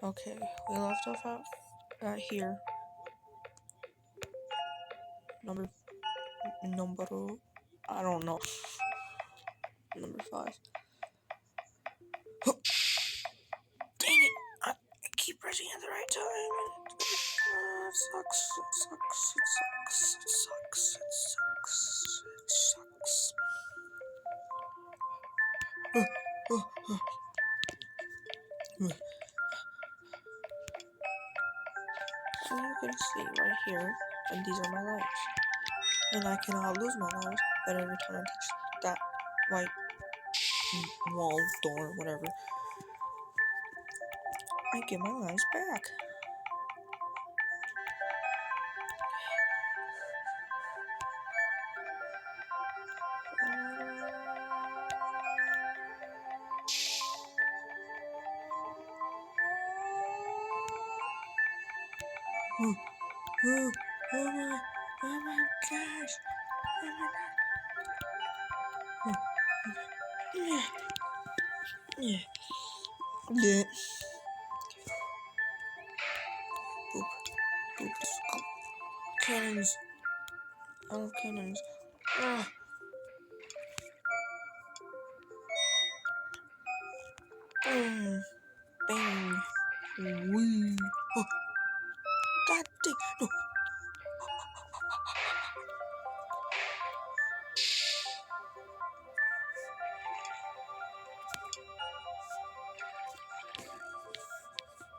Okay, we left off at here. Number, I don't know. Number 5. Dang it! I keep pressing at the right time. It sucks. It sucks. It sucks. It sucks. It sucks. It sucks. So you can see right here, and these are my lives. And I cannot lose my lives, but every time I touch that white wall, door, whatever, I get my lives back. Oh my gosh! Oh my god! Yeah. Boop. Boop. Oh. Cannons. I love cannons. Ah. Boom. Bang. Wee. Oh. God dang. No.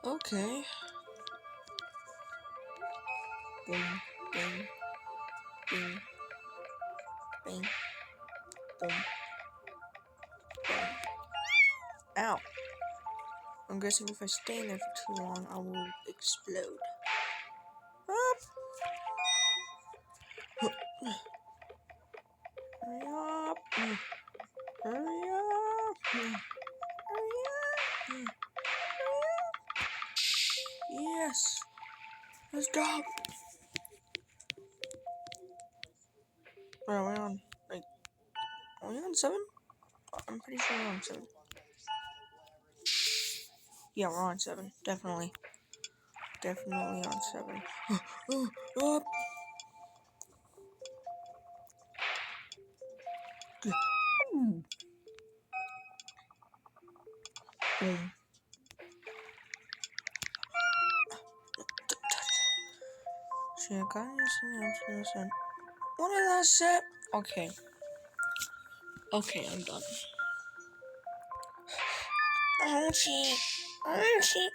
Okay. Boom. Bang. Bing. Bang. Boom. Boom. Ow. I'm guessing if I stay in there for too long, I will explode. Up. Hurry up. Hurry up. Hurry up. Yes. Let's go. Where are we on? Like, are we on 7? I'm pretty sure we're on 7. Yeah, we're on 7. Definitely. Definitely on 7. Up. Boom. What did I say? Okay. Okay, I'm done. Ouchie. Ouchie.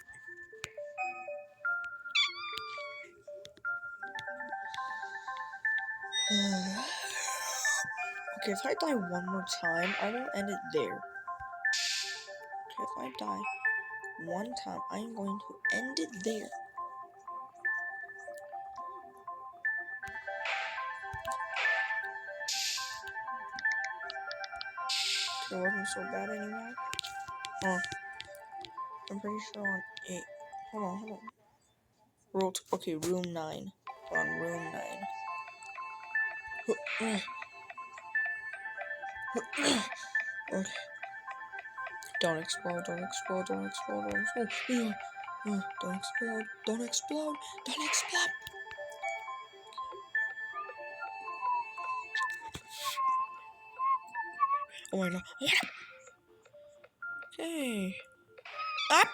Okay, if I die one more time, I will end it there. Okay, if I die one time, I am going to end it there. Okay, it wasn't so bad anymore. Oh, I'm pretty sure on 8. Hold on. Okay, room 9. We're on room 9. Okay. Don't explode. Don't explode. Don't explode. Don't explode. Don't explode. Don't explode. Don't explode. Oh my god. Okay. Up.